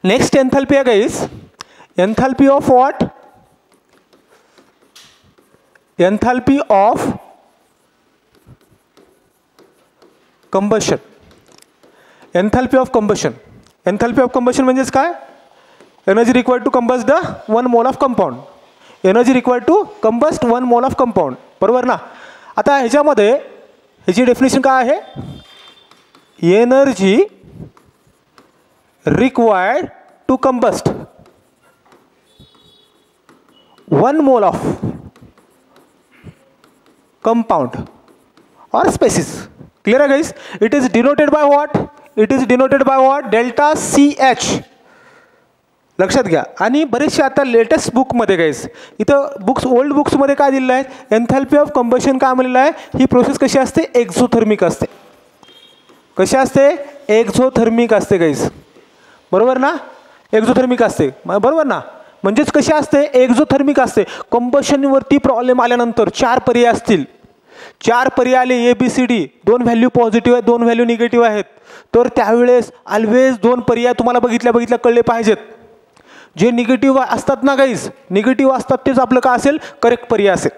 Next enthalpy है guys, enthalpy of what, enthalpy of combustion. Enthalpy of combustion, enthalpy of combustion म्हणजेच काय, energy required to combust the 1 mole of compound, energy required to combust 1 mole of compound, बरोबर ना. आता ह्याच्यामध्ये ह्याची definition काय आहे, energy required to combust 1 mole of compound और स्पेसिस. क्लियर है guys. It is denoted by what, it is denoted by what, delta CH. लक्षात घ्या. आणि बरेचसे आता लेटेस्ट बुकमध्ये गाइस, इथं बुक्स ओल्ड बुक्समध्ये काय दिलेलं आहे, एंथैल्पी ऑफ कंबशन काय म्हणलेलं आहे, ही प्रोसेस कशी असते, एक्झोथर्मिक असते. कशी असते, एक्झोथर्मिक असते गाइस, बरोबर ना. एक्झोथर्मिक असते, बरोबर ना. म्हणजेच कशी असते, एक्झोथर्मिक असते. कंबशनवरती प्रॉब्लेम आल्यानंतर 4 पर्याय असतील, 4 पर्याय आले ABCD, 2 व्हॅल्यू पॉझिटिव्ह आहेत, 2 व्हॅल्यू निगेटिव्ह आहेत, तर त्यावेळेस ऑलवेज 2 पर्याय तुम्हाला बघितल्या कळले पाहिजेत. जे निगेटिव्ह असतात ना गाईज, निगेटिव्ह असतात तेच आपलं काय असेल, करेक्ट पर्याय असेल.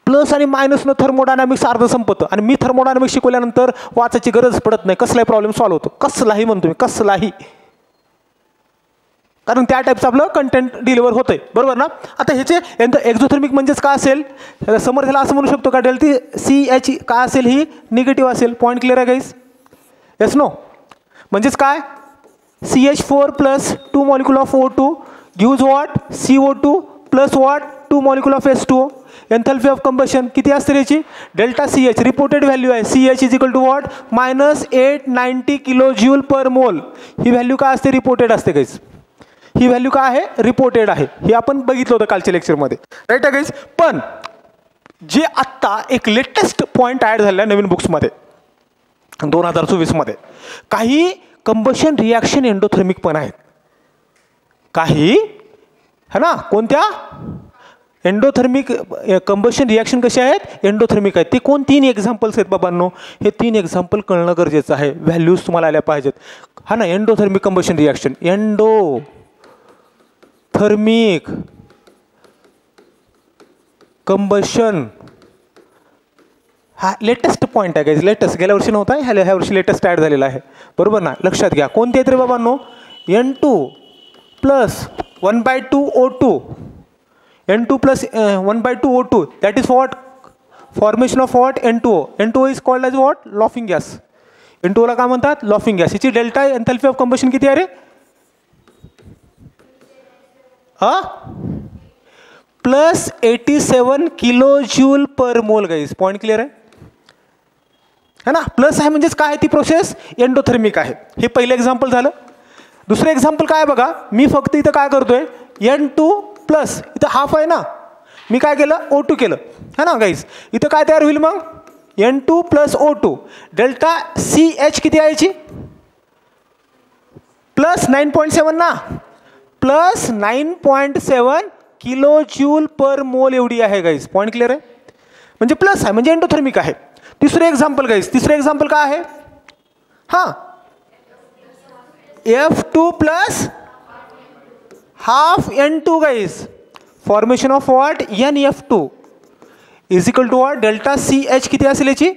प्लस आणि मायनसनं थर्मोडायनामिक्स अर्ध संपतं. आणि मी थर्मोडायनामिक्स शिकवल्यानंतर वाचायची गरज पडत नाही, कसलाही प्रॉब्लेम सॉल्व्ह होतो. कसलाही म्हणतो मी, कसलाही, कारण त्या टाईपचं आपलं कंटेंट डिलिव्हर होतंय, बरोबर ना. आता ह्याचे एक्झोथर्मिक म्हणजेच काय असेल, समोर ह्याला असं म्हणू शकतो का, डेल्टा CH काय असेल, ही निगेटिव्ह असेल. पॉईंट क्लिअर आहे गाईज, येस नो. म्हणजेच काय, CH4 plus 2 molecule of O2 gives what, CO2 plus what 2 molecule of H2O. Enthalpy of combustion किती असते याची, डेल्टा CH रिपोर्टेड व्हॅल्यू आहे, CH is equal to what, -890 kilo joule per mole. ही value काय असते, reported असते guys. ही value काय आहे, रिपोर्टेड आहे. हे आपण बघितलं होतं कालच्या लेक्चरमध्ये, राईट आहे गाईज. पण जे आत्ता एक लेटेस्ट पॉईंट ॲड झालेला आहे नवीन बुक्समध्ये 2024 मध्ये, काही कंबशन रिॲक्शन एंडोथर्मिक पण आहेत, काही है ना. कोणत्या, एंडोथर्मिक कंबशन रिॲक्शन कसे आहेत, एंडोथर्मिक आहेत. ते कोण, 3 एक्झाम्पल्स आहेत बाबांनो. हे 3 एक्झाम्पल कळणं गरजेचं आहे, व्हॅल्यूज तुम्हाला आल्या पाहिजेत, हा ना. Endothermic combustion reaction, endothermic combustion हा लेटेस्ट पॉईंट आहे गाईज, लेटेस्ट. गेल्या वर्षी नव्हता, ह्या वर्षी लेटेस्ट ॲड झालेला आहे, बरोबर ना. लक्षात घ्या. कोणते आहेत रे बाबांनो, N2 plus 1/2 O2, N2 plus 1/2 O2, that is what, formation of what, N2O. N2O is called as what, laughing gas. N2Oला काय म्हणतात, लॉफिंग गॅस. याची डेल्टा एंथैल्पी ऑफ कंबशन किती आहे रे, हा, प्लस 87 किलो जूल पर मोल गाईज. पॉईंट क्लिअर आहे, है ना. प्लस आहे म्हणजेच काय, ती प्रोसेस एंडोथर्मिक आहे. हे पहिलं एक्झाम्पल झालं. दुसरं एक्झाम्पल काय बघा, मी फक्त इथं काय करतोय, N2 प्लस, इथं हाफ आहे ना, मी काय केलं, O2 केलं, है ना गाईज. इथं काय तयार होईल मग, N2 plus O2, delta CH किती आहे याची, प्लस 9.7 ना, प्लस 9.7 किलो जूल पर मोल एवढी आहे गाईज. पॉईंट क्लिअर आहे, म्हणजे प्लस आहे म्हणजे एंडोथर्मिक आहे. तिसरं एक्झाम्पल गाईज, तिसरं एक्झाम्पल काय आहे, हां, F2 plus half N2 guys. Formation of what, NF2 is equal to what, delta CH किती असेल याची,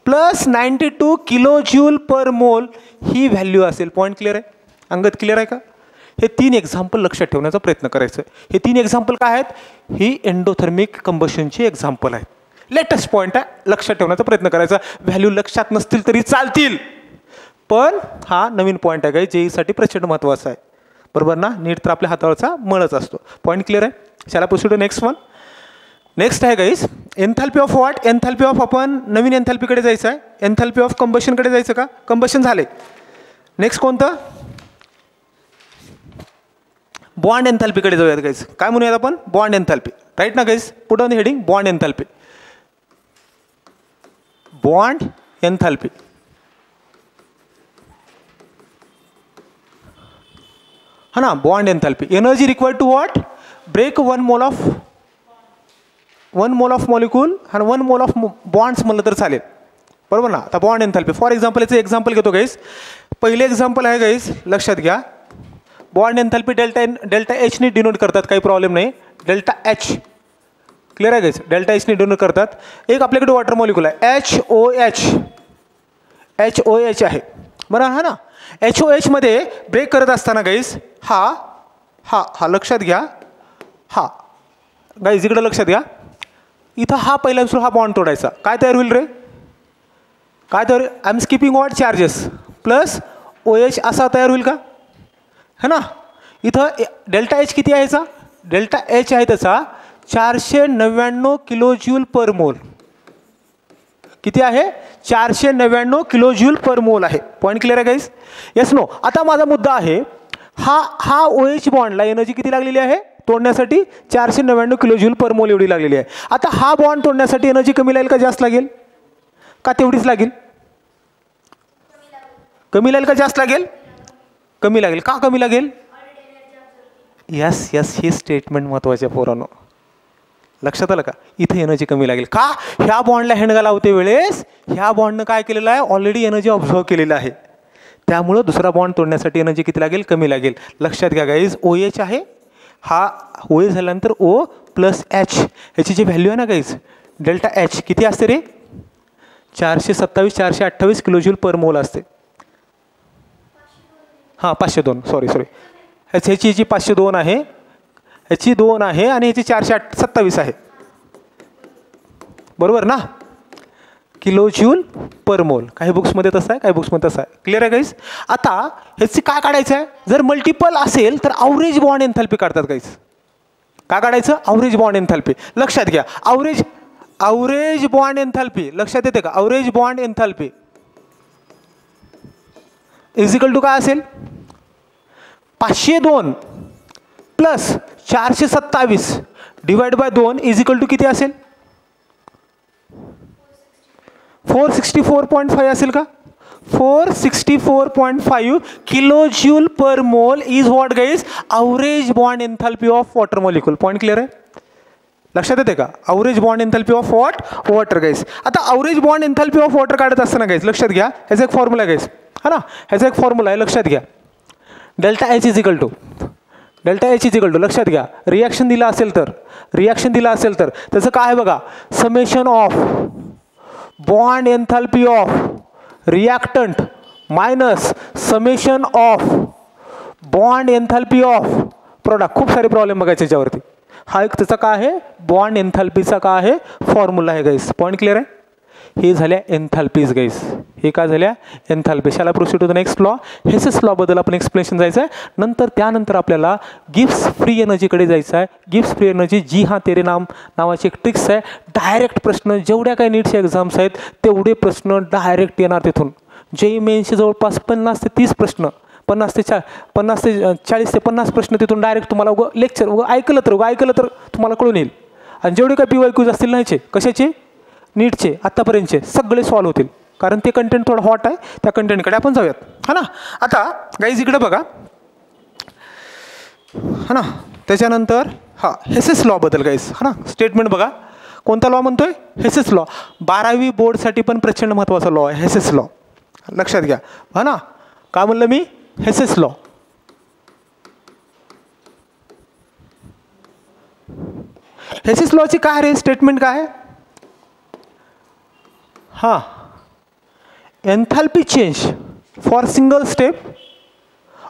plus 92 kilo joule per mole ही व्हॅल्यू असेल. पॉईंट क्लिअर आहे, अंगत क्लिअर आहे का. हे 3 एक्झाम्पल लक्षात ठेवण्याचा प्रयत्न करायचं. हे 3 एक्झाम्पल काय आहेत, ही एंडोथर्मिक कंबशनची एक्झाम्पल आहेत. लेटेस्ट पॉईंट आहे, लक्षात ठेवण्याचा प्रयत्न करायचा. व्हॅल्यू लक्षात नसतील तरी चालतील, पण हा नवीन पॉईंट आहे, जेईसाठी प्रचंड महत्त्वाचा आहे, बरोबर ना. नीट तर आपल्या हातावरचा मळच असतो. पॉईंट क्लिअर आहे. चला प्रोसीड नेक्स्ट वन. नेक्स्ट आहे guys, enthalpy of what, enthalpy of, आपण नवीन एंथैल्पीकडे जायचं आहे. एंथैल्पी ऑफ कंबशनकडे जायचं का, कंबशन झाले. नेक्स्ट कोणतं, बॉन्ड एंथैल्पीकडे जाऊयात गाईज. काय म्हणूयात आपण, बॉन्ड एंथैल्पी, राईट ना guys. Put on the heading bond enthalpy, bond enthalpy. है ना, bond enthalpy. Energy required to what, break 1 mole of molecule आणि 1 मोल ऑफ बॉन्ड्स म्हणलं तर चालेल. बरोबर ना. आता बॉन्ड एन्थॅल्पी फॉर एक्झाम्पल याचं एक्झाम्पल घेतो गाईस. पहिले एक्झाम्पल आहे गाईस, लक्षात घ्या. बॉन्ड एन्थॅल्पी डेल्टा एचने डिनोट करतात, काही प्रॉब्लेम नाही. डेल्टा एच क्लिअर आहे गाईस, डेल्टा एचने डिनोट करतात. एक आपल्याकडे वॉटर मॉलिक्यूल आहे HOH आहे बरं हा ना. HOH मध्ये ब्रेक करत असताना गाईस हा लक्षात घ्या. हा गाईस इकडं लक्षात घ्या. इथं हा पहिला विसरून हा बॉन्ड तोडायचा. काय तयार होईल रे? काय तयार? I am skipping odd charges plus OH असा तयार होईल का? है ना. इथं डेल्टा एच किती आहे याचा? डेल्टा एच आहे त्याचा 499 किलो ज्यूल पर मोल. किती आहे? 499 किलो ज्यूल पर मोल आहे. पॉईंट क्लिअर आहे गाईस? Yes no. आता माझा मुद्दा आहे, हा OH बॉन्डला एनर्जी किती लागलेली आहे तोडण्यासाठी? 499 किलो ज्यूल पर मोल एवढी लागलेली आहे. आता हा बॉन्ड तोडण्यासाठी एनर्जी कमी लागेल का जास्त लागेल? का तेवढीच लागेल? कमी लागेल का जास्त लागेल? कमी लागेल. का कमी लागेल? यस हे स्टेटमेंट महत्वाचे पोरांनो, लक्षात आलं का? इथे एनर्जी कमी लागेल. का? ह्या बॉन्डला हँडगा लावते वेळेस ह्या बॉन्डनं काय केलेलं आहे? ऑलरेडी एनर्जी ऑब्झर्व केलेलं आहे. त्यामुळं दुसरा बॉन्ड तोडण्यासाठी एनर्जी किती लागेल? कमी लागेल. लक्षात घ्या गाईज, OH आहे, हा OH झाल्यानंतर O प्लस H, ह्याची जी व्हॅल्यू आहे ना गाईज, डेल्टा H किती असते रे? 428 किलो ज्यूल पर मोल असते. हां 502 सॉरी ह्याची जी 502 आहे, ह्याची 2 आहे आणि ह्याची 427 आहे. बरोबर ना. किलो ज्यूल पर मोल. काही बुक्समध्ये तसं आहे, काही बुक्समध्ये तसं आहे. क्लिअर आहे गाईज? आता ह्याची काय काढायचं आहे? जर मल्टिपल असेल तर अवरेज बॉन्ड एन्थॅल्पी काढतात गाईज. काय काढायचं? Average bond enthalpy. लक्षात घ्या, अवरेज बॉन्ड एन्थॅल्पी लक्षात येते का? Average bond enthalpy is equal to काय असेल? 502 plus 427 divide by 2 is equal to किती असेल? 464.5 असेल का? 464.5 kilo joule per mole is what guys? Average bond enthalpy of water molecule. Point clear आहे? लक्षात येते का? Average bond enthalpy of water guys. आता average bond enthalpy of water काढत असताना गाईज लक्षात घ्या, ह्याचा एक फॉर्म्युला गाईज, हा ना, ह्याचा एक फॉर्म्युला आहे, लक्षात घ्या. Delta H is equal to लक्षात घ्या, रिॲक्शन दिला असेल तर त्याचं काय आहे बघा? Summation of bond enthalpy of reactant minus summation of bond enthalpy of product. खूप सारे प्रॉब्लेम बघायचे याच्यावरती. हा एक त्याचा काय आहे? बॉन्ड एन्थॅल्पीचा काय आहे? फॉर्म्युला आहे गाईस. पॉईंट क्लिअर आहे? हे झाल्या एन्थॅल्पीज गाईस. हे काय झाल्या? Enthalpy. Shall proceed to the next law. Hess's law बद्दल आपण एक्सप्लेनेशन जायचं आहे. त्यानंतर आपल्याला गिब्स फ्री एनर्जीकडे जायचं आहे. गिब्स फ्री एनर्जी जी हा तेरे नाम नावाची एक ट्रिक्स आहे. डायरेक्ट प्रश्न, जेवढ्या काही नीटचे एक्झाम्स आहेत तेवढे प्रश्न डायरेक्ट येणार तिथून. JEE मेन्सचे जवळपास 50 ते 30 प्रश्न, 50 ते 40 ते 50 प्रश्न तिथून डायरेक्ट तुम्हाला लेक्चर ऐकलं तर तुम्हाला कळून येईल. आणि जेवढे काही PYQs असतील नाहीचे कशाचे? नीटचे आत्तापर्यंतचे सगळे सॉल्व्ह होतील, कारण ते कंटेंट थोडं हॉट आहे. त्या कंटेंटकडे आपण जाऊयात, हा ना. आता गाईज इकडे बघा, हा ना. त्याच्यानंतर हेसेस लॉ बद्दल गाईज, हा ना. स्टेटमेंट बघा, कोणता लॉ म्हणतोय? Hess's law. 12वी बोर्डसाठी पण प्रचंड महत्त्वाचा लॉ आहे हेसेस लॉ. लक्षात घ्या, हा ना. काय म्हणलं मी? Hess's law. हेसेस लॉची काय रे स्टेटमेंट काय आहे? Enthalpy change for single step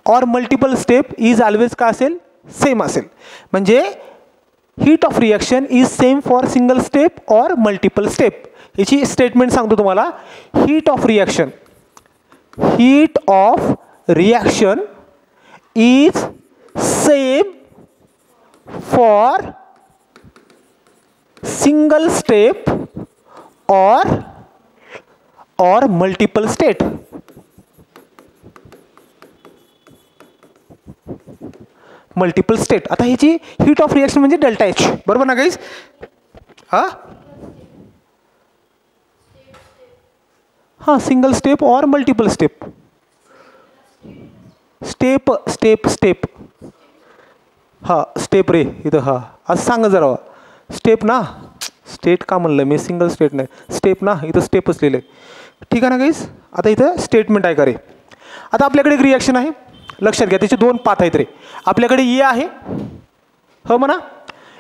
और मल्टिपल स्टेप इज ऑलवेज का असेल? सेम असेल. म्हणजे heat of reaction is same for single step और मल्टिपल स्टेप. याची स्टेटमेंट सांगतो तुम्हाला. Heat of reaction is same for single step और मल्टिपल स्टेट. Multiple state. आता ह्याची हीट ऑफ रिॲक्शन म्हणजे डेल्टा एच, बरोबर ना गाईज? सिंगल स्टेप और मल्टिपल स्टेप. स्टेप स्टेप रे इथं. असं सांगा जरा. स्टेप ना, स्टेट का म्हणलं मी? सिंगल स्टेट नाही, स्टेप ना. इथं स्टेपच लिहिलंय. ठीक आहे ना गाईस. आता इथं स्टेटमेंट आहे का रे. आता आपल्याकडे एक रिॲक्शन आहे, लक्षात घ्या त्याचे दोन पाथ आहेत रे. आपल्याकडे ए आहे, हो म्हणा.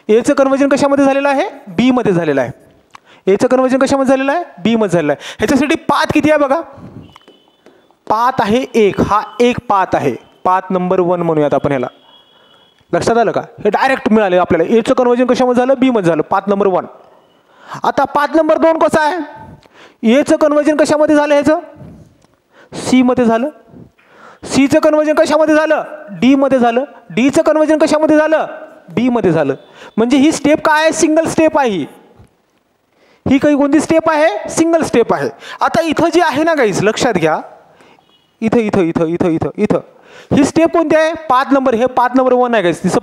एचं कन्वर्जन कशामध्ये झालेलं आहे, बी मध्ये झालेलं आहे. एचं कन्वर्जन कशामध्ये झालेलं आहे, बी मध्ये झालेलं आहे. ह्याच्यासाठी पाथ किती आहे बघा, पाथ आहे एक. हा एक पाथ आहे, पाथ नंबर 1 म्हणूयात आपण ह्याला. लक्षात आलं का, हे डायरेक्ट मिळाले आपल्याला. एचं कन्वर्जन कशामध्ये झालं, बी मध्ये झालं, पाथ नंबर 1. आता पाथ नंबर 2 कसा आहे, एचं कन्वर्जन कशामध्ये झालं, ह्याचं सी मध्ये झालं. सीचं कन्वर्जन कशामध्ये झालं, डी मध्ये झालं. डीचं कन्वर्जन कशामध्ये झालं, बी मध्ये झालं. म्हणजे ही स्टेप काय आहे, सिंगल स्टेप आहे. ही काही कोणती स्टेप आहे, सिंगल स्टेप आहे. आता इथं जी आहे ना गाईस, लक्षात घ्या, इथं इथं इथं इथं इथं इथं ही स्टेप कोणती आहे, पाथ नंबर, हे पाथ नंबर 1 आहे गाईस. तिचं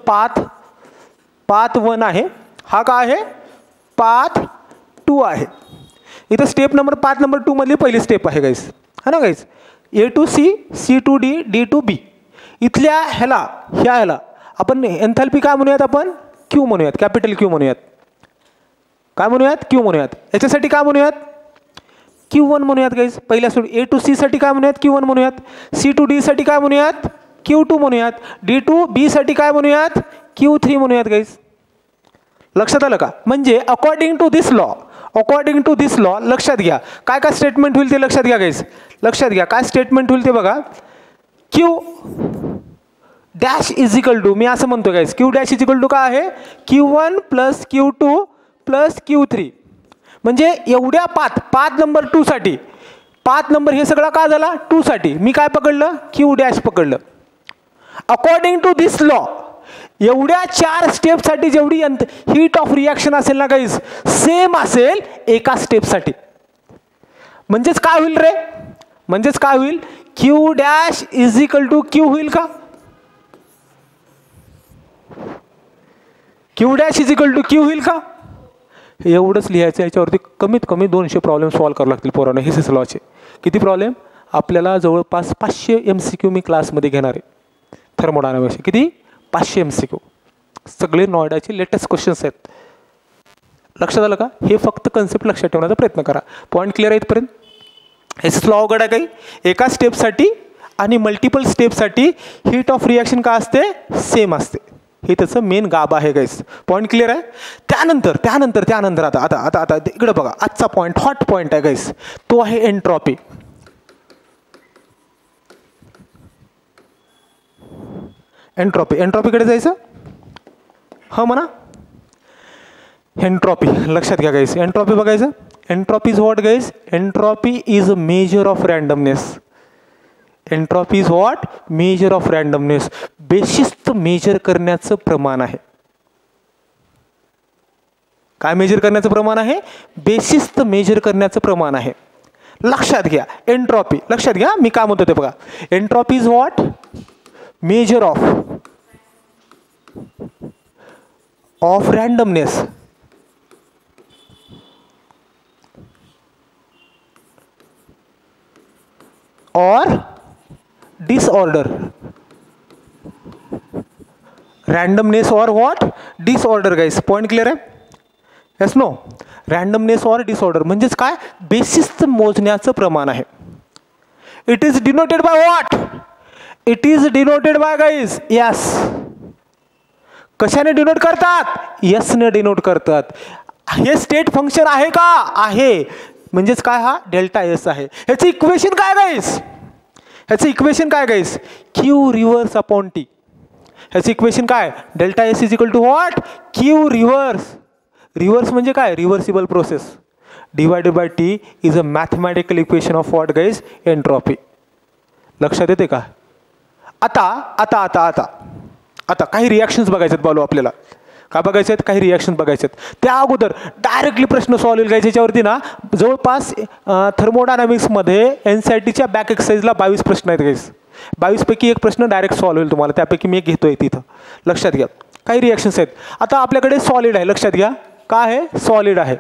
पाथ 1 आहे. हा काय आहे, पाथ 2 आहे. इथं स्टेप नंबर पाथ नंबर 2 मधली पहिली स्टेप आहे गाईस, है ना guys. A to C, C to D, D to B. इथल्या ह्याला आपण एन्थॅल्पी काय म्हणूयात, आपण क्यू म्हणूयात, कॅपिटल क्यू म्हणूयात. काय म्हणूयात, क्यू म्हणूयात. याच्यासाठी काय म्हणूयात, Q1 म्हणूयात गाईज. पहिल्या ए टू सी साठी काय म्हणूयात, Q1 म्हणूयात. सी टू डी साठी काय म्हणूयात, Q2 म्हणूयात. डी टू बी साठी काय म्हणूयात, Q3 म्हणूयात गाईज. लक्षात आलं का. म्हणजे अकॉर्डिंग टू दिस लॉ, लक्षात घ्या काय काय स्टेटमेंट होईल ते लक्षात घ्या गाईज. लक्षात घ्या काय स्टेटमेंट होईल ते बघा. Q dash is equal to, मी असं म्हणतो guys, Q dash is equal to काय आहे, Q1 plus Q2 plus Q3. म्हणजे एवढ्या पाथ नंबर 2 साठी, पाथ नंबर हे सगळं काय झाला 2 साठी, मी काय पकडलं, Q डॅश पकडलं. अकॉर्डिंग टू दिस लॉ एवढ्या 4 स्टेपसाठी जेवढी हीट ऑफ रिॲक्शन असेल ना गाईज, सेम असेल एका स्टेपसाठी. म्हणजेच काय होईल रे, म्हणजेच काय होईल, Q dash is equal to Q होईल का, Q dash is equal to Q होईल का. एवढंच लिहायचं. याच्यावरती कमीत कमी 200 प्रॉब्लेम सॉल्व्ह करावे लागतील पोरांना. हिसेस लॉचे किती प्रॉब्लेम आपल्याला, जवळपास 500 MCQ मी क्लासमध्ये घेणार आहे थर्मोडायनामिक्सचे. किती, 500 MCQ, सगळे नॉयडाचे लेटेस्ट क्वेश्चन्स आहेत. लक्षात आलं का. हे फक्त कन्सेप्ट लक्षात ठेवण्याचा प्रयत्न करा. पॉईंट क्लिअर आहे इथपर्यंत. हिसेस लॉ अवघड आहे काही, एका स्टेपसाठी आणि मल्टिपल स्टेपसाठी हीट ऑफ रिॲक्शन काय असते, सेम असते. हे त्याचं मेन गाभ आहे गाईस. पॉईंट क्लिअर आहे. त्यानंतर आता इकडे बघा, आजचा पॉईंट, हॉट पॉईंट आहे गाईस, तो आहे एन्ट्रॉपी. एन्ट्रॉपीकडे जायचं, हा म्हणा. एन्ट्रॉपी लक्षात घ्या गाईस. एन्ट्रॉपी बघायचं. Entropy is what guys, entropy is a measure of randomness. Entropy is what, measure of randomness. बेशिस्त मेजर करण्याचं प्रमाण आहे. काय मेजर करण्याचं प्रमाण आहे, बेशिस्त मेजर करण्याचं प्रमाण आहे. लक्षात घ्या एन्ट्रॉपी, लक्षात घ्या मी काय म्हणतो ते बघा. Entropy is what, measure of randomness. और डिसऑर्डर. रँडमनेस और what, disorder guys. Point clear आहे, यस नो. रँडमनेस और डिसऑर्डर म्हणजेच काय, बेशिस्त मोजण्याचं प्रमाण आहे. It is denoted by what, it is denoted by guys S. कशाने डिनोट करतात, यस ने डिनोट करतात. हे स्टेट फंक्शन आहे का, आहे. म्हणजेच काय, हा डेल्टा एस आहे. ह्याचं इक्वेशन काय गाईस, ह्याचं इक्वेशन काय guys, Q reverse upon T. ह्याचं इक्वेशन काय, delta S is equal to what, Q reverse. Reverse म्हणजे काय, reversible process divided by T is a mathematical equation of what guys, entropy. लक्षात येते का. आता काही रिॲक्शन्स बघायचे बालू आपल्याला. काय बघायचे आहेत, काही रिॲक्शन बघायचे आहेत. त्या अगोदर डायरेक्टली प्रश्न सॉल्व्ह होईल गायचे. याच्यावरती ना जवळपास थर्मोडायनामिक्समध्ये NCERTच्या बॅक एक्सरसाइजला 22 प्रश्न आहेत गाईस. 22 पैकी एक प्रश्न डायरेक्ट सॉल्व्ह होईल तुम्हाला. त्यापैकी मी एक घेतोय तिथं. लक्षात घ्या काही रिॲक्शन्स आहेत. आता आपल्याकडे सॉलिड आहे. लक्षात घ्या काय आहे, सॉलिड आहे.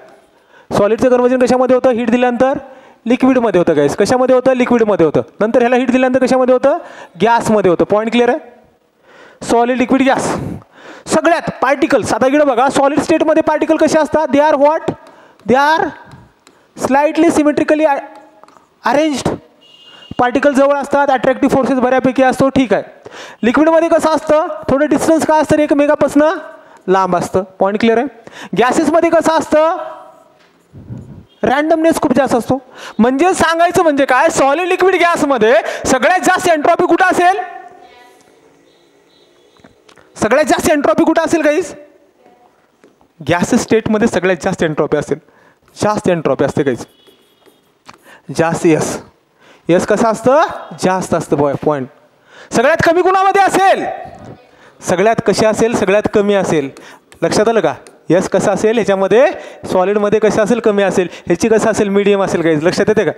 सॉलिडचं कन्वर्जन कशामध्ये होतं, हीट दिल्यानंतर लिक्विडमध्ये होतं गाईस. कशामध्ये होतं, लिक्विडमध्ये होतं. नंतर ह्याला हीट दिल्यानंतर कशामध्ये होतं, गॅसमध्ये होतं. पॉईंट क्लिअर आहे. Solid, liquid, gas. सगळ्यात पार्टिकल्स. आता इकडे बघा, सॉलिड स्टेटमध्ये पार्टिकल कसे असतात, they are what, they are slightly symmetrically arranged, particle जवळ असतात, अट्रॅक्टिव्ह फोर्सेस बऱ्यापैकी असतो, ठीक आहे. लिक्विडमध्ये कसं असतं, थोडं डिस्टन्स काय असतं एकमेकापासून लांब असतं, पॉईंट क्लिअर आहे. गॅसेसमध्ये कसं असतं, रॅन्डमनेस खूप जास्त असतो. म्हणजे सांगायचं म्हणजे काय, सॉलिड लिक्विड गॅसमध्ये सगळ्यात जास्त एंट्रॉपी कुठं असेल, सगळ्यात जास्त एंट्रॉपी कुठं असेल गाईस, गॅस स्टेटमध्ये सगळ्यात जास्त एंट्रॉपी असेल, जास्त एंट्रॉपी असते गाईस, जास्त. यस यस कसं असतं, जास्त असतं पॉईंट. सगळ्यात कमी कुणामध्ये असेल, सगळ्यात कशी असेल, सगळ्यात कमी असेल. लक्षात आलं का, यस कसं असेल ह्याच्यामध्ये, सॉलिडमध्ये कसं असेल, कमी असेल, ह्याची कसं असेल, मीडियम असेल गाईज. लक्षात येते का.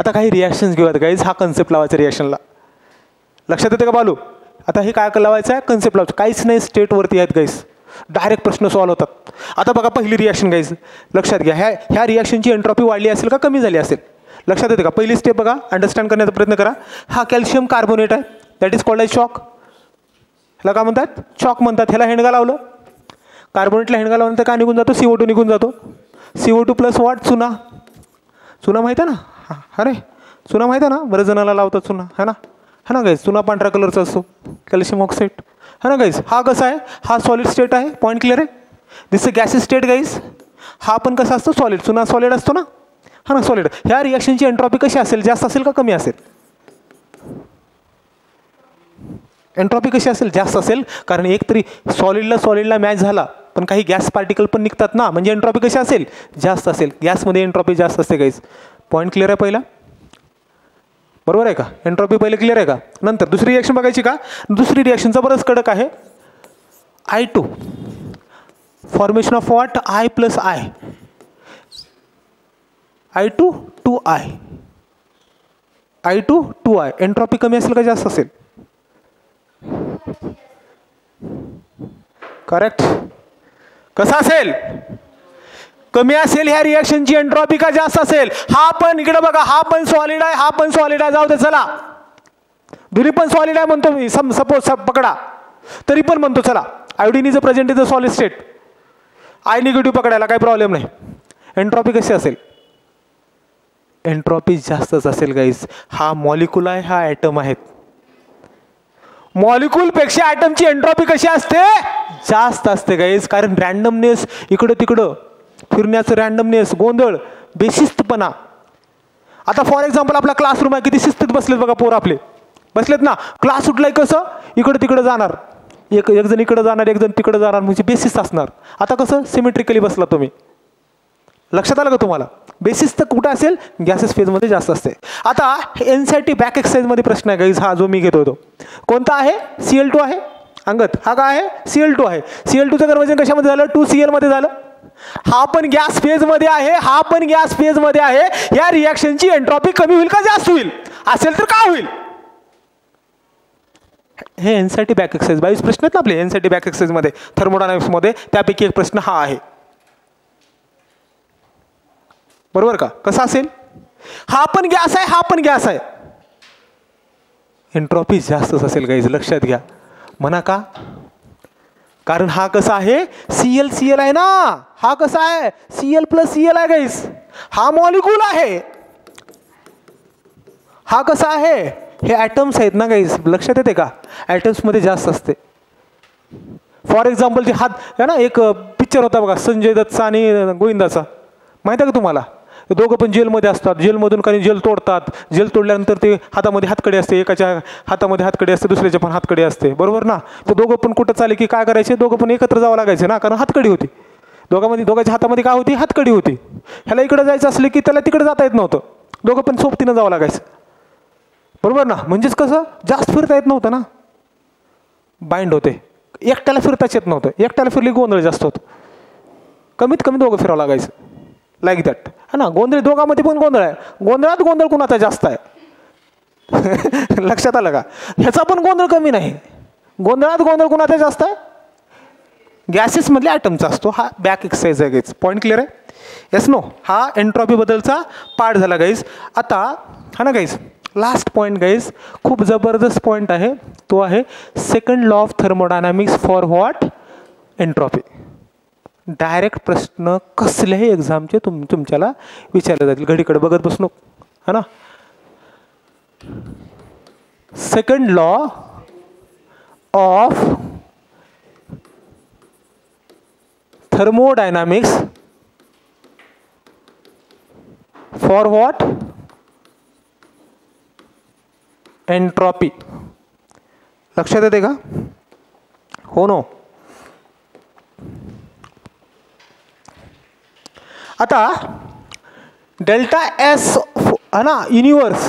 आता काही रिॲक्शन्स घेऊयात गाईज, हा कन्सेप्ट लावायचा रिॲक्शनला. लक्षात येते का बालू. आता हे काय लावायचं आहे, कन्सेप्ट लावायचं, काहीच नाही स्टेटवरती आहेत गाईज, डायरेक्ट प्रश्न सॉल्व्ह होतात. आता बघा पहिली रिॲक्शन गाईज, लक्षात घ्या, ह्या रिॲक्शनची एंट्रॉपी वाढली असेल का कमी झाली असेल. लक्षात येते का. पहिली स्टेप बघा, अंडरस्टँड करण्याचा प्रयत्न करा. हा कॅल्शियम कार्बोनेट आहे, that is called as chalk. ह्याला काय म्हणतात, चॉक म्हणतात. ह्याला हेंडगा लावलं, कार्बोनेटला हेंडगा लावल्यानंतर काय निघून जातो, CO2 निघून जातो. CO2 प्लस व्हॉट, चुना. चुना माहीत आहे ना, अरे चुना माहीत आहे ना, बरेच जणाला लावतात चुना, है ना, है ना गाईज. चुना पांढऱ्या कलरचा असतो, कॅल्शियम ऑक्साईड, है ना गाईज. हा कसा आहे, हा सॉलिड स्टेट आहे, पॉईंट क्लिअर आहे. दिस गॅसेस स्टेट गाईज. हा पण कसा असतो, सॉलिड. चुना सॉलिड असतो ना, हा ना, सॉलिड. ह्या रिॲक्शनची एंट्रॉपी कशी असेल, जास्त असेल का कमी असेल, एंट्रॉपी कशी असेल, जास्त असेल. कारण एक तरी सॉलिडला मॅच झाला, पण काही गॅस पार्टिकल पण निघतात ना, म्हणजे एंट्रॉपी कशी असेल, जास्त असेल. गॅसमध्ये एंट्रॉपी जास्त असते गाईज. पॉईंट क्लिअर आहे पहिला, बरोबर आहे का. एंट्रॉपी पहिले क्लिअर आहे का. नंतर दुसरी रिॲक्शन बघायची का. दुसरी रिॲक्शनचा बरंच कडक आहे. I2 formation of what, I plus I, I2 to I. Entropy कमी असेल का जास्त असेल, करेक्ट. कसा असेल, कमी असेल. ह्या रिॲक्शनची एंट्रॉपी का जास्त असेल. हा पण इकडे बघा, हा पण सॉलिड आहे, हा पण सॉलिड आहे, जाऊ दे चला, दोन्ही पण सॉलिड आहे म्हणतो मी, सपोज पकडा, तरी पण म्हणतो चला. Iodine is present in the solid state, I negative पकडायला काही प्रॉब्लेम नाही. एंट्रॉपी कशी असेल, एंट्रॉपी जास्तच असेल गाईज. हा मॉलिक्यूल आहे, हा ॲटम आहेत. मॉलिक्यूलपेक्षा ॲटमची एंट्रॉपी कशी असते, जास्त असते गाईज. कारण रॅन्डमनेस, इकडं तिकडं फिरण्याचं रॅन्डमनेस, गोंधळ, बेशिस्तपणा. आता फॉर एक्झाम्पल आपला क्लासरूम आहे, किती शिस्तीत बसलेत बघा पोर आपले, बसलेत ना. क्लास सुटलाय कसं, इकडं तिकडं जाणार, एक जण इकडं जाणार, एक जण तिकडं जाणार, म्हणजे बेसिस असणार. आता कसं सिमेट्रिकली बसला तुम्ही. लक्षात आलं का तुम्हाला. बेसिस तर कुठं असेल, गॅसेस फेजमध्ये जास्त असते. आता NCERT बॅक एक्सरसाइजमध्ये प्रश्न आहे गाईज, हा जो मी घेतो तो कोणता आहे, Cl2 आहे. अंगत हा काय आहे, Cl2 आहे. Cl2चं कन्वर्जन कशामध्ये झालं, 2Cl मध्ये झालं. हा पण गॅस फेजमध्ये आहे, हा पण गॅस फेजमध्ये आहे. या रिॲक्शनची एंट्रॉपी कमी होईल का जास्त होईल, असेल तर काय होईल. हे NCERT बॅक एक्सरसाइज 22 प्रश्न आहेत ना आपले NCERT बॅक एक्सरसाइजमध्ये, थर्मोडायनामिक्समध्ये. त्यापैकी एक प्रश्न हा आहे, बरोबर का. कसा असेल, हा पण गॅस आहे, हा पण गॅस आहे, एंट्रॉपी जास्तच असेल गाईज. लक्षात घ्या. म्हणा का, कारण हा कसा आहे, Cl आहे ना. हा कसा आहे, Cl प्लस Cl आहे गाईज. हा मॉलिक्यूल आहे, हा कसा आहे, हे ॲटम्स आहेत ना गाईज. लक्षात येते का, ॲटम्समध्ये जास्त असते. फॉर एक्झाम्पल जे हात आहे ना, एक पिक्चर होता बघा संजय दत्तचा आणि गोविंदाचा, माहिती आहे का तुम्हाला. दोघं पण जेलमध्ये असतात, जेलमधून काही जेल तोडतात. जेल तोडल्यानंतर ते हातामध्ये हातकडे असते, एकाच्या हातामध्ये हातकडे असते, दुसऱ्याच्या पण हातकडे असते, बरोबर ना. ते दोघं पण कुठं चाले की काय करायचे, दोघं पण एकत्र जावं लागायचे ना, कारण हातकडी होती दोघांच्या हातामध्ये. काय होती, हातकडी होती. ह्याला इकडे जायचं असलं की त्याला तिकडे जाता येत नव्हतं, दोघं पण सोबतीनं जावं लागायचं, बरोबर ना. म्हणजेच कसं, जास्त फिरता येत नव्हतं ना, बाइंड होते. एकट्याला फिरताच येत नव्हतं, एकट्याला फिरली गोंधळ जास्त होतं. कमीत कमी दोघं फिरावं लागायचं, लाईक दॅट, है ना. गोंधळ दोघांमध्ये पण गोंधळ आहे, गोंधळात गोंधळ कुणाचा जास्त आहे. लक्षात आलं का. ह्याचा पण गोंधळ कमी नाही, गोंधळात गोंधळ कुणाचा जास्त आहे, गॅसेसमधले ॲटमचा असतो. हा बॅक एक्सरसाइज आहे गाईज. पॉईंट क्लिअर आहे, येस नो. हा एंट्रॉपी बद्दलचा पार्ट झाला गाईज. आता हा ना गाईज, लास्ट पॉईंट गाईज, खूप जबरदस्त पॉईंट आहे, तो आहे second law of thermodynamics for what, entropy. Direct प्रश्न कसल्याही एक्झामचे तुमच्याला विचारले जातील. घडीकडे बघत बसलो, है ना. Second law of thermodynamics for what? Entropy. लक्षात येते का? हो नो. आता डेल्टा एस है ना universe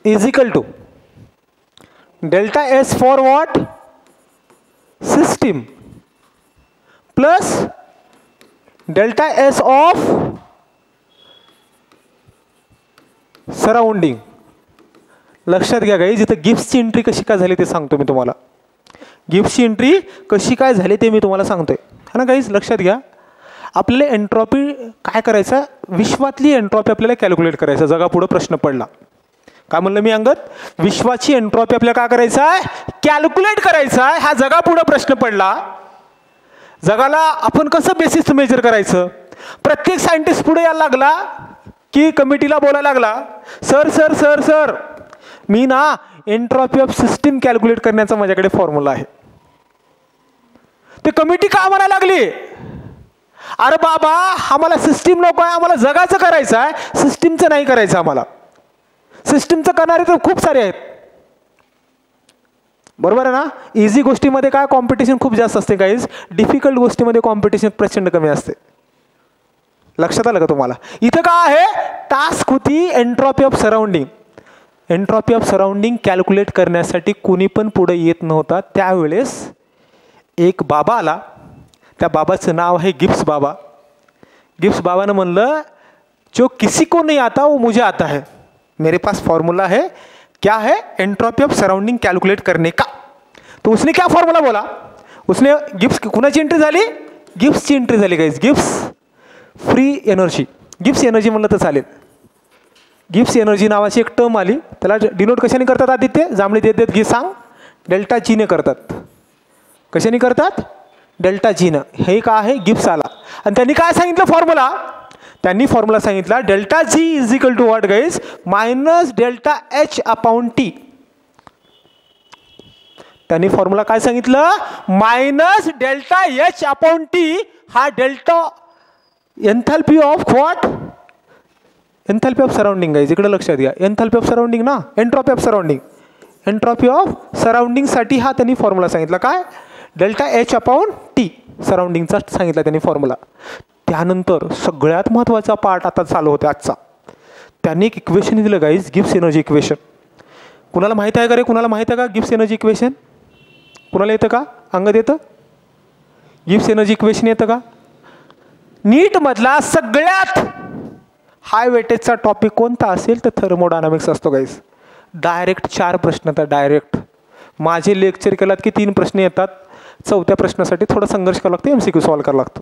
is equal to delta S for what? System plus delta S of surrounding. लक्षात घ्या गाईज, इथं गिब्सची एंट्री कशी काय झाली ते सांगतो मी तुम्हाला. गिब्सची एंट्री कशी काय झाली ते मी तुम्हाला सांगतोय, है ना गाईज. लक्षात घ्या, आपल्याला एंट्रॉपी काय करायचं, विश्वातली एंट्रॉपी आपल्याला कॅल्क्युलेट करायचं. जगापुढं प्रश्न पडला, काय म्हणलं मी अंगत? विश्वाची एंट्रॉपी आपल्याला काय करायचं आहे? कॅल्क्युलेट करायचं आहे. हा जगापुढं प्रश्न पडला. जगाला आपण कसं बेसिस मेजर करायचं? प्रत्येक सायंटिस्ट पुढे यायला लागला की कमिटीला बोलायला लागला, सर सर सर सर मी ना एंट्रॉपी ऑफ सिस्टीम कॅल्क्युलेट करण्याचा माझ्याकडे फॉर्म्युला आहे. ते कमिटी का म्हणायला लागली, अरे बाबा आम्हाला सिस्टीम नको आहे, आम्हाला जगाचं करायचं आहे, सिस्टीमचं नाही करायचं आम्हाला. सिस्टीमचं करणारे तर खूप सारे आहेत, बरोबर आहे ना. इझी गोष्टीमध्ये काय कॉम्पिटिशन खूप जास्त असते गाईज, डिफिकल्ट गोष्टीमध्ये कॉम्पिटिशन प्रचंड कमी असते. लक्षात आलं का तुम्हाला? इथं काय आहे, टास्क होती entropy of surrounding. Entropy of surrounding calculate करण्यासाठी कोणी पण पुढे येत नव्हता. त्यावेळेस एक बाबा आला, त्या बाबाचं नाव आहे गिब्स बाबा. गिब्स बाबानं म्हणलं, जो किसी को नहीं आता वो मुझे आता है, मेरे पास फॉर्मूला है. क्या है? एंट्रॉपी ऑफ सराउंडिंग कैलकुलेट करने का. तो उसने क्या फॉर्मूला बोला? उसने गिब्स, कुणाची एंट्री झाली? गिब्सची एंट्री झाली guys. Gibbs free energy, Gibbs energy म्हणलं तर चालेल. गिब्स एनर्जी नावाची एक टर्म आली, त्याला डिनोट कशाने करतात आदित्य? जांभळी देत देत घे सांग. डेल्टा जीने करतात. कशाने करतात? डेल्टा जीनं. हे काय आहे? गिब्स आला आणि त्यांनी काय सांगितलं फॉर्म्युला? त्यांनी फॉर्म्युला सांगितला delta G is equal to what guys? Minus delta H upon T. त्यांनी फॉर्म्युला काय सांगितलं? Minus delta H upon T. हा delta enthalpy of what? Enthalpy of surrounding guys. इकडे लक्षात घ्या, एन्थॅल्पी ऑफ सराउंडिंग ना, entropy of surrounding. Entropy of सराउंडिंगसाठी हा त्यांनी फॉर्म्युला सांगितला. काय? Delta H upon T. सराउंडिंगचा सांगितला त्यांनी फॉर्म्युला. त्यानंतर सगळ्यात महत्त्वाचा पार्ट आता चालू होता आजचा. त्यांनी एक इक्वेशन दिलं गाईज, गिब्स एनर्जी इक्वेशन. कुणाला माहीत आहे का रे? कुणाला माहीत आहे का गिब्स एनर्जी इक्वेशन? कुणाला येतं का? अंगद येतं? गिब्स एनर्जी इक्वेशन येतं का? नीटमधला सगळ्यात हाय वेटेजचा टॉपिक कोणता असेल तर थर्मोडायनामिक्स असतो गाईज. डायरेक्ट 4 प्रश्न तर डायरेक्ट. माझे लेक्चर केलात की 3 प्रश्न येतात. 4थ्या प्रश्नासाठी थोडा संघर्ष करावा लागतो, MCQ सॉल्व करावा लागतो.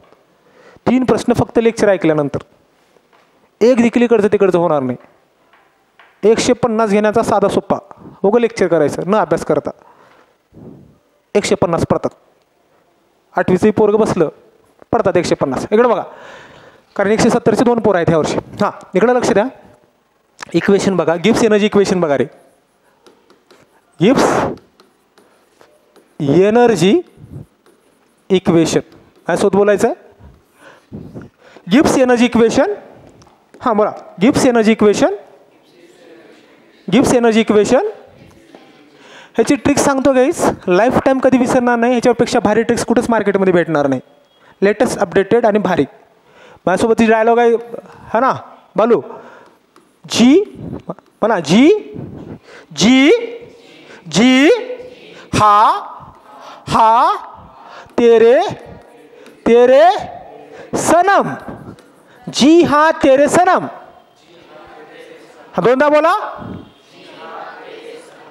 3 प्रश्न फक्त लेक्चर ऐकल्यानंतर. एक देखील इकडचं तिकडचं होणार नाही. 150 घेण्याचा साधा सोपा, बघू लेक्चर करायचं न अभ्यास करता 150 पडतात. 8वीचंही पोरग बसलं पडतात 150. इकडं बघा, कारण 170चे 2 पोरं आहेत ह्या वर्षी. हां, इकडं लक्ष द्या. इक्वेशन बघा, गिब्स एनर्जी इक्वेशन बघा रे. गिब्स एनर्जी इक्वेशन काय सोबत बोलायचं आहे? Gibbs energy equation. हां बोला, Gibbs energy equation. Gibbs energy equation ह्याची ट्रिक्स सांगतो गाईस, लाईफ टाईम कधी विसरणार नाही. ह्याच्यापेक्षा भारी ट्रिक्स कुठेच मार्केटमध्ये भेटणार नाही. लेटेस्ट अपडेटेड आणि भारी. माझ्यासोबत डायलॉग आहे हा ना बालू. जी म्हणा, जी जी जी हा तेरे तेरे सनम. जी हाँ तेरे सनम. हा दोनदा बोला,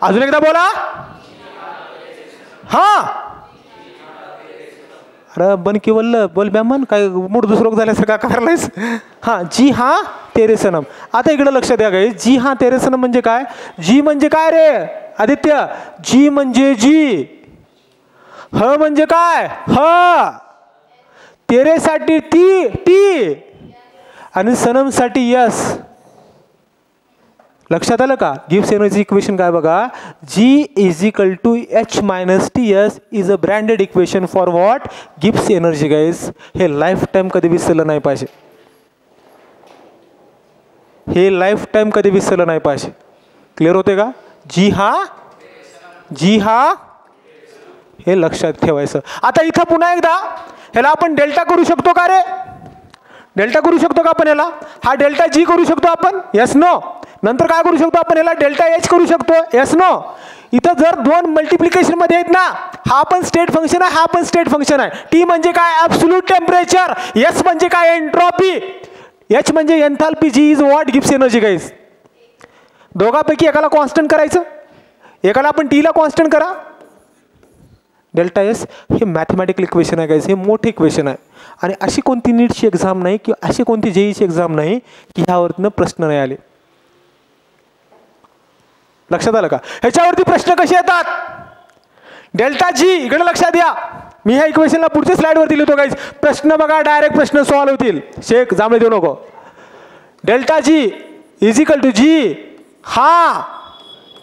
अजून एकदा बोला. हा अरे बन की बोललं बोल बॅमन, काय मूड दुसरोग झाल्यासारखा करायलायस. हां, जी हाँ तेरे सनम. आता इकडं लक्ष द्या गाईस, जी हाँ तेरे सनम म्हणजे काय? जी म्हणजे काय रे आदित्य? जी म्हणजे जी. ह म्हणजे काय? ह. तेरेसाठी ती टी. आणि सनमसाठी यस. लक्षात आलं का? गिब्स एनर्जी इक्वेशन काय बघा, G is equal to H minus TS is a branded equation for what, Gibbs energy guys. हे लाईफ टाईम कधी विसरलं नाही पाहिजे, हे लाईफ टाईम कधी विसरलं नाही पाहिजे. क्लिअर होते का? जी हा हे लक्षात ठेवायचं. आता इथं पुन्हा एकदा ह्याला आपण डेल्टा करू शकतो का रे? डेल्टा करू शकतो का आपण ह्याला? हा डेल्टा जी करू शकतो आपण, यस नो. नंतर काय करू शकतो आपण ह्याला? डेल्टा एच करू शकतो, यस नो. इथं जर दोन मल्टिप्लिकेशन मध्ये आहेत ना, हा पण स्टेट फंक्शन आहे, हा पण स्टेट फंक्शन आहे. टी म्हणजे काय? Absolute temperature. एस म्हणजे काय? एंट्रोपी. एच म्हणजे enthalpy. G is what, Gibbs energy guys. दोघांपैकी एकाला कॉन्स्टंट करायचं, एकाला आपण टीला कॉन्स्टंट करा. डेल्टा एस हे मॅथमॅटिकल इक्वेशन आहे गाईज, हे मोठे इक्वेशन आहे. आणि अशी कोणती नीटची एक्झाम नाही किंवा अशी कोणती जेईची एक्झाम नाही की ह्यावरनं प्रश्न नाही आले. लक्षात आलं का? ह्याच्यावरती प्रश्न कसे येतात? डेल्टा जी, इकडे लक्षात द्या, मी ह्या इक्वेशनला पुढच्या स्लाइडवरती लिहितो गाईज. प्रश्न बघा, डायरेक्ट प्रश्न सॉल्व्ह होतील. शेख जांभळे देऊ नको. Delta G is equal to G हा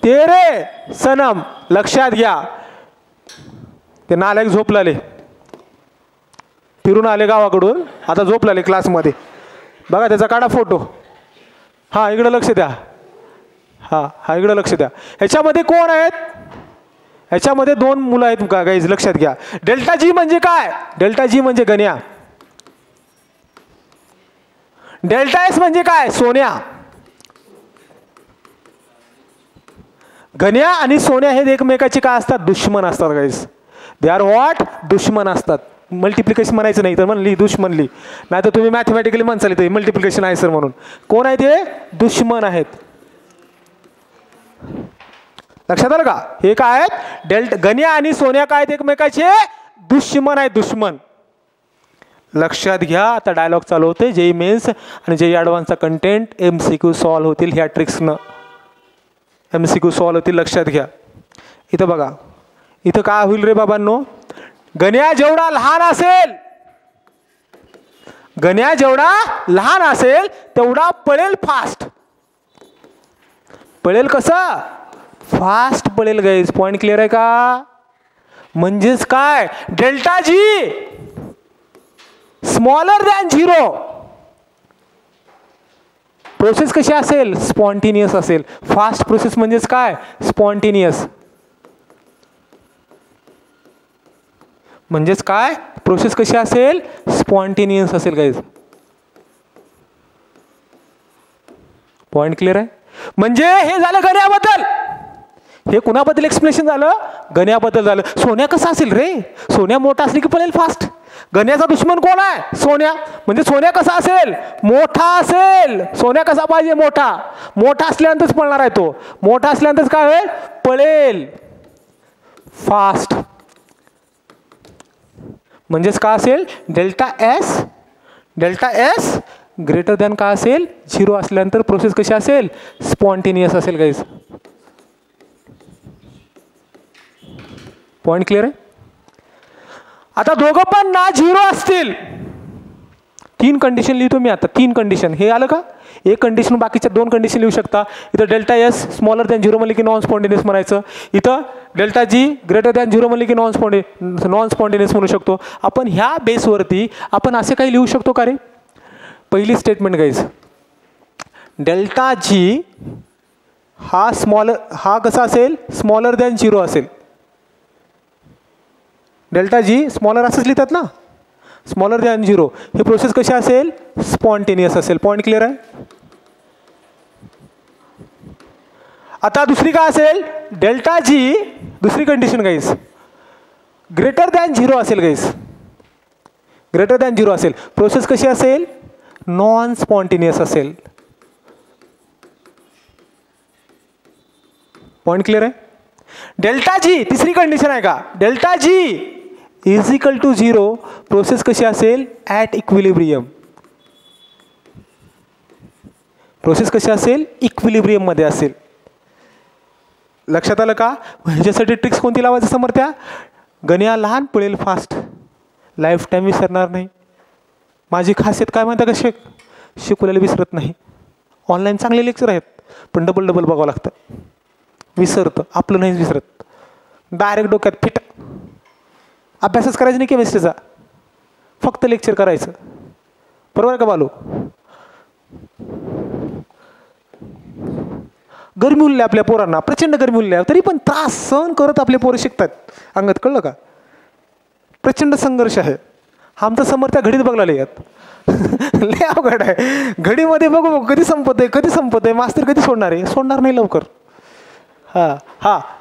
तेरे सनम. लक्षात घ्या, ते नालायक झोपलाले, फिरून आले गावाकडून, आता झोपलाले क्लासमध्ये. बघा त्याचा काढा फोटो. हां इकडं लक्ष द्या, हा इकडं लक्ष द्या. ह्याच्यामध्ये कोण आहेत? ह्याच्यामध्ये दोन मुलं आहेत का गाईज, लक्षात घ्या. डेल्टा जी म्हणजे काय? डेल्टा जी म्हणजे गण्या. डेल्टा एस म्हणजे काय? सोन्या. गण्या आणि सोन्या हे एकमेकाचे काय असतात? दुश्मन असतात गाईज. They are what? दुश्मन असतात. मल्टिप्लिकेशन म्हणायचं नाही तर म्हणली दुश्मनली, नाही तर तुम्ही मॅथमॅटिकली म्हणसाल ते मल्टिप्लिकेशन आहे सर म्हणून. कोण आहे ते? दुश्मन आहेत. लक्षात आलं का? हे काय आहेत? गण्या आणि सोन्या काय आहेत? एकमेकाचे दुश्मन आहेत, दुश्मन. लक्षात घ्या. आता डायलॉग चालू होते. जेई मेन्स आणि जेई ॲडव्हान्सचा कंटेंट MCQ सॉल्व्ह होतील ह्या ट्रिक्सनं. MCQ सॉल्व्ह होतील, लक्षात घ्या. इथं बघा, इथं काय होईल रे बाबांनो? गण्या जेवढा लहान असेल, गण्या जेवढा लहान असेल तेवढा पळेल फास्ट. पळेल कसं? फास्ट पळेल गाईज. पॉइंट क्लिअर आहे का? म्हणजेच काय? Delta G smaller than 0. Process कशी असेल? स्पॉन्टेनियस असेल. फास्ट प्रोसेस म्हणजेच काय? स्पॉन्टेनियस. म्हणजेच काय? प्रोसेस कशी असेल? स्पॉन्टेनियस असेल गाईज. पॉइंट क्लिअर आहे? म्हणजे हे झालं गण्याबद्दल. हे कुणाबद्दल एक्सप्लेनेशन झालं? गण्याबद्दल झालं. सोन्या कसा असेल रे? सोन्या मोठा असली की पळेल फास्ट. गण्याचा दुश्मन कोण आहे? सोन्या. म्हणजे सोन्या कसा असेल? मोठा असेल. सोन्या कसा पाहिजे? मोठा. मोठा असल्यानंतरच पळणार आहे तो. मोठा असल्यानंतरच काय होईल? पळेल फास्ट. म्हणजेच काय असेल? Delta S, delta S greater than काय असेल? 0 असल्यानंतर प्रोसेस कशी असेल? स्पॉन्टेनियस असेल गाईज. पॉइंट क्लिअर आहे? आता दोघं पण ना 0 असतील. 3 कंडिशन लिहितो मी आता. 3 कंडिशन. हे आलं का? एक कंडिशन, बाकीच्या 2 कंडिशन लिहू शकता. इथं डेल्टा एस स्मॉलर दॅन 0 म्हणले की नॉन स्पॉन्टेनियस म्हणायचं. इथं डेल्टा जी ग्रेटर दॅन 0 म्हणले की नॉन स्पॉन्टेनियस म्हणू शकतो आपण. ह्या बेसवरती आपण असे काही लिहू शकतो का रे? पहिली स्टेटमेंट गाईज, डेल्टा जी हा हा कसा असेल? स्मॉलर दॅन 0 असेल. डेल्टा जी स्मॉलर असंच लिहितात ना, स्मॉलर दॅन 0. हे प्रोसेस कशी असेल? स्पॉन्टेनियस असेल. पॉइंट क्लिअर आहे? आता दुसरी काय असेल? डेल्टा जी, दुसरी कंडिशन गाईज, ग्रेटर दॅन 0 असेल गाईज. ग्रेटर दॅन 0 असेल. प्रोसेस कशी असेल? नॉन स्पॉन्टेनियस असेल. पॉइंट क्लिअर आहे? डेल्टा जी, तिसरी कंडिशन आहे का? Delta G is equal to 0. Process कशी असेल? At equilibrium. प्रोसेस कशी असेल? इक्विलिब्रियम मध्ये असेल. लक्षात आलं का? ह्याच्यासाठी ट्रिक्स कोणती लावायचं समर्थ्या? गण्या लहान पळेल फास्ट, लाईफ टाईम विसरणार नाही. माझी खासियत काय म्हणता कसे? शिकवलेलं विसरत नाही. ऑनलाईन चांगले लेक्चर आहेत, पण डबल बघावं लागतं. विसरतं, आपलं नाहीच विसरत. डायरेक्ट डोक्यात फिट. अभ्यासच करायचा नाही केमिस्ट्रीचा, फक्त लेक्चर करायचं. बरोबर आहे का बालू? गरमी उरली आपल्या पोरांना, प्रचंड गरमी उरली, तरी पण त्रास सहन करत आपले पोरं शिकतात. अंगात कळलं का? प्रचंड संघर्ष आहे. आमचा समोर त्या घडीत बघला यात लय अवघड आहे. घडीमध्ये बघू कधी संपत आहे, मास्तर कधी सोडणार आहे? सोडणार नाही लवकर.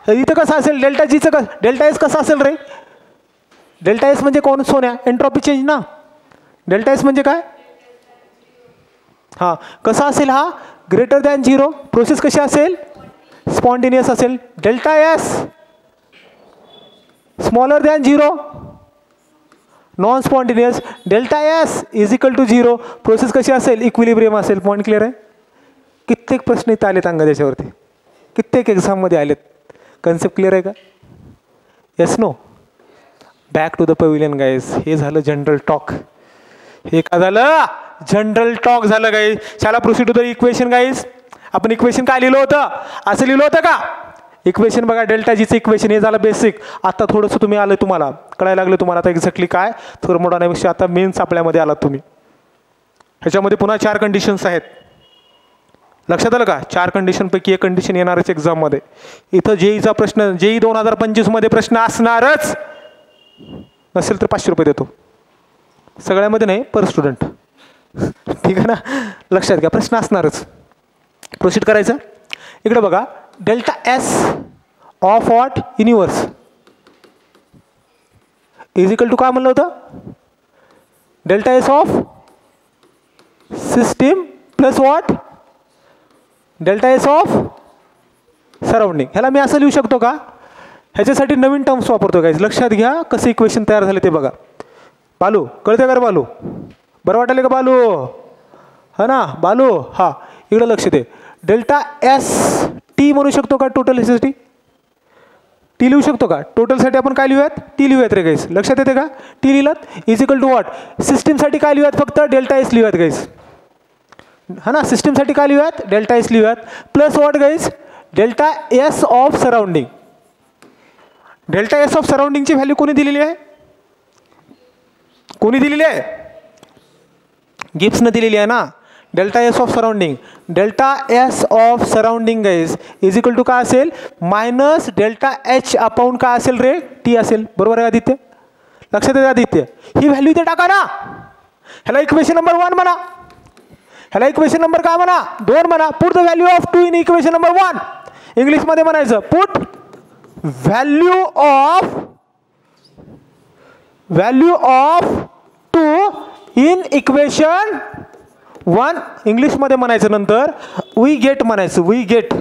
इथं कसं असेल डेल्टा जीचं डेल्टा एस कसं असेल रे? डेल्टा एस म्हणजे कोण सोन्या? एंट्रॉपी चेंज ना. डेल्टा एस म्हणजे काय? कसा असेल हा? Greater than 0. प्रोसेस कशी असेल? स्पॉन्टेनियस असेल. Delta S smaller than 0 non spontaneous. Delta S is equal to 0. Process कशी असेल? इक्विलिब्रियम असेल. पॉईंट क्लिअर आहे? कित्येक प्रश्न इथं आलेत अंगा त्याच्यावरती, कित्येक एक्झाममध्ये आलेत. कन्सेप्ट क्लिअर आहे का? Yes no? Back to the pavilion guys. हे झालं जनरल टॉक. हे का झालं? जनरल टॉक झालं guys. Shall proceed to the equation guys. आपण इक्वेशन काय लिहिलं होतं? असं लिहिलं होतं का? इक्वेशन बघा, डेल्टा जीचं इक्वेशन. हे झालं बेसिक. आता थोडंसं तुम्ही आलं, तुम्हाला कळायला लागलं तुम्हाला आता एक्झॅक्टली काय थर्मोडायनामिक्सच्या आता मेन सापळ्यामध्ये आलात तुम्ही. ह्याच्यामध्ये पुन्हा 4 कंडिशन्स आहेत. लक्षात आलं का? 4 कंडिशनपैकी एक कंडिशन येणारच एक्झाममध्ये. इथं जेईचा प्रश्न, जेई 2025 मध्ये प्रश्न असणारच. नसेल तर 500 रुपये देतो. सगळ्यामध्ये नाही, पर स्टुडंट. ठीक आहे ना? लक्षात घ्या, प्रश्न असणारच. प्रोसीड करायचं. इकडे बघा, delta S of what? Universe is equal to काय म्हणलं होतं? Delta S of system plus what? Delta S of surrounding. ह्याला मी असं लिहू शकतो का? ह्याच्यासाठी नवीन टर्म्स वापरतो गाईज. लक्षात घ्या कसं इक्वेशन तयार झाले ते बघा. बालू कळते का रे बालू? बरं वाटले का बालू? हा ना बालू? इकडं लक्ष दे. डेल्टा एस टी म्हणू शकतो का? टोटल ह्याच्यासाठी टी लिहू शकतो का? टोटलसाठी आपण काय लिहूयात? टी लिहूयात रे गाईज. लक्षात येते का? टी लिहिलात. Is equal to what? सिस्टीमसाठी काय लिहूयात? फक्त डेल्टा एस लिहूयात गाईज. हा ना, सिस्टीमसाठी काय लिहूयात? डेल्टा एस लिहूयात. Plus what guys? Delta S of surrounding. Delta S of सराउंडिंगची व्हॅल्यू कोणी दिलेली आहे? कोणी दिलेली आहे? गिब्सनं दिलेली आहे ना. Delta S of surrounding. Delta S of surrounding guys is equal to काय असेल? मायनस डेल्टा एच अपॉन काय असेल रे? टी असेल. बरोबर आहे आदित्य? लक्षात येते आदित्य? ही व्हॅल्यू इथे टाका ना. ह्याला इक्वेशन नंबर 1 म्हणा. ह्याला इक्वेशन नंबर काय म्हणा? 2 म्हणा. Put the value of 2 in equation number 1. इंग्लिशमध्ये म्हणायचं put value of 2 in equation 1. इंग्लिशमध्ये म्हणायचं. नंतर वी गेट म्हणायचं. वी गेट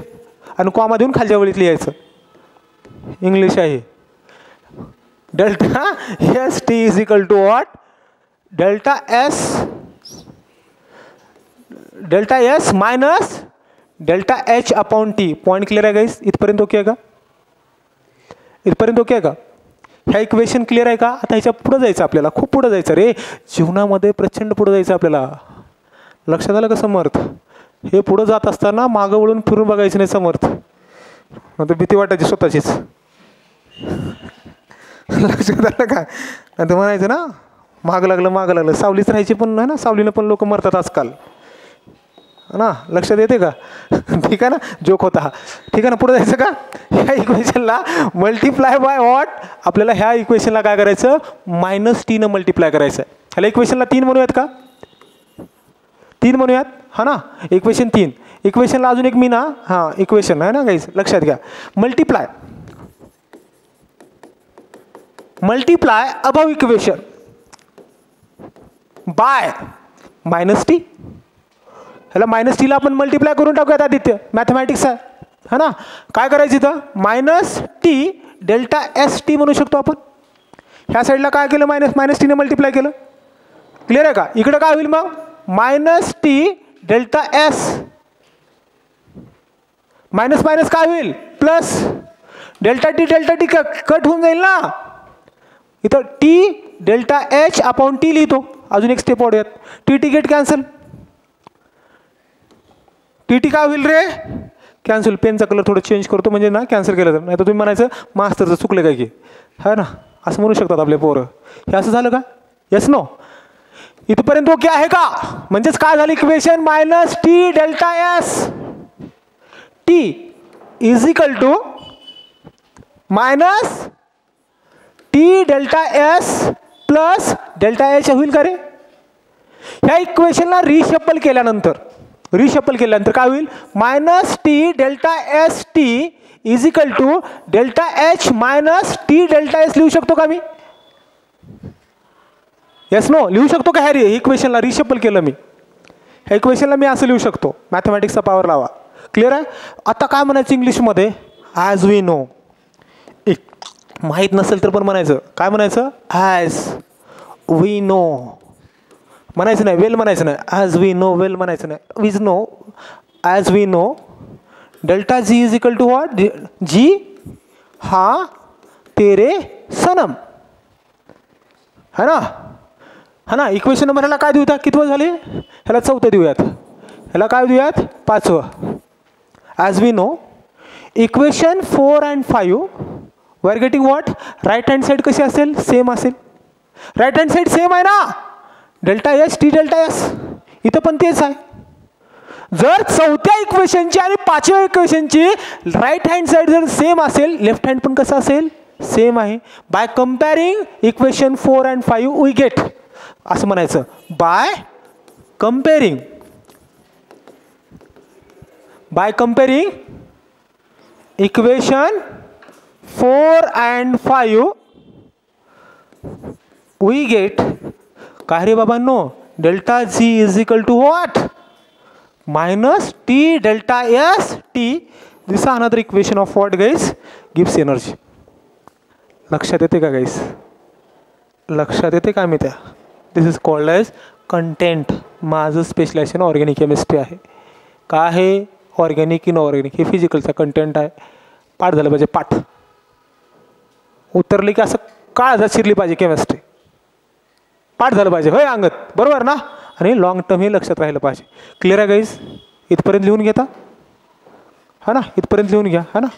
आणि कॉमा देऊन खालच्या वळीत लिहायचं. इंग्लिश आहे. Delta S T is equal to what? Delta S minus delta H upon T. Point clear आहे गाईस? इथपर्यंत ओके आहे का? इथपर्यंत ओके आहे का? ह्या इक्वेशन क्लिअर आहे का? आता ह्याच्या पुढं जायचं आपल्याला. खूप पुढं जायचं रे जीवनामध्ये. प्रचंड पुढं जायचं आपल्याला. लक्षात आलं का समर्थ? हे पुढं जात असताना मागं वळून फिरून बघायचं नाही समर्थ. नंतर भीती वाटायची स्वतःचीच. लक्षात आलं का? नंतर म्हणायचं ना मागं लागलं. सावलीच राहायची पण नाही ना. सावलीनं पण लोक मरतात आजकाल ना. लक्षात येते का? ठीक आहे ना? जोक होता हा. ठीक आहे ना? पुढे जायचं का? ह्या इक्वेशनला मल्टिप्लाय बाय वॉट? आपल्याला ह्या इक्वेशनला काय करायचं? मायनस टीनं मल्टिप्लाय करायचं. ह्याला इक्वेशनला 3 म्हणूयात का? 3 म्हणूयात. हा ना, इक्वेशन 3. इक्वेशनला अजून एक मी ना इक्वेशन आहे ना गाईज. लक्षात घ्या. Multiply above equation by minus T. ह्याला मायनस टीला आपण मल्टिप्लाय करून टाकूयात आदित्य. मॅथमॅटिक्स आहे. हा ना. काय करायचं इथं? Minus T delta S T म्हणू शकतो आपण. ह्या साईडला काय केलं? मायनस टीने मल्टिप्लाय केलं. क्लिअर आहे का? इकडं काय होईल मग? Minus T delta S. Minus minus काय होईल? प्लस डेल्टा टी कट होऊन जाईल ना. इथं T delta H upon T लिहितो. अजून एक स्टेप वाढूयात. T get cancel. टी काय होईल रे, कॅन्सल. पेनचा कलर थोडं चेंज करतो म्हणजे ना कॅन्सल केलं तर, नाही तर तुम्ही म्हणायचं मास्तरचं चुकलं काय की, है ना, असं म्हणू शकतात आपले पोरं. हे असं झालं का, येस नो. इथपर्यंत ओके आहे का, म्हणजेच काय झालं equation, minus T delta S T is equal to minus T delta S plus delta H होईल का रे. ह्या इक्वेशनला रिशफल केल्यानंतर काय होईल, minus T delta S T is equal to delta H minus T delta S लिहू शकतो का मी, येस नो लिहू शकतो का. ह्या इक्वेशनला रिशफल केलं मी, ह्या इक्वेशनला मी असं लिहू शकतो. मॅथमॅटिक्सचा पॉवर लावा. क्लिअर आहे. आता काय म्हणायचं इंग्लिशमध्ये, ॲज वी नो. माहीत नसेल तर पण म्हणायचं, काय म्हणायचं, ॲज वी नो म्हणायचं नाही, वेल म्हणायचं नाही, ॲज वी नो वेल म्हणायचं नाही, विज know, as we know delta G is equal to what, G हा तेरे सनम, है ना, है ना. इक्वेशन नंबर ह्याला काय देऊयात, कितवं झाले, ह्याला चौथं देऊयात, ह्याला काय देऊयात, पाचवं. As we know equation 4 and 5 we are getting what, right hand side कशी असेल, सेम असेल. राईट हँड साईड सेम आहे ना, delta S T delta S, इथं पण तेच आहे. जर चौथ्या इक्वेशनची आणि पाचव्या इक्वेशनची राईट हँड साईड जर सेम असेल, लेफ्ट हँड पण कसं असेल, सेम आहे. By comparing equation 4 and 5 we get, असं म्हणायचं, by comparing equation 4 and 5 we get काय रे बाबांनो, delta G is equal to what, minus T delta S T. This another equation of what guys, gives energy. लक्षात येते का guys, लक्षात येते का मी त्या. दिस इज कॉल्ड एज कंटेंट. माझं स्पेशलायझेशन ऑर्गॅनिक केमिस्ट्री आहे. काय आहे, ऑर्गॅनिक इनऑर्गॅनिक, हे फिजिकलचा कंटेंट आहे. पाठ झालं पाहिजे, पाठ उतरले की असं काळजात शिरली पाहिजे केमिस्ट्री, पाठ झालं पाहिजे होय अंगत, बरोबर ना. आणि लॉंग टर्म हे लक्षात राहिलं पाहिजे. क्लिअर आहे गाईज, इथपर्यंत लिहून घेता, हा ना, इथपर्यंत लिहून घ्या, हा ना.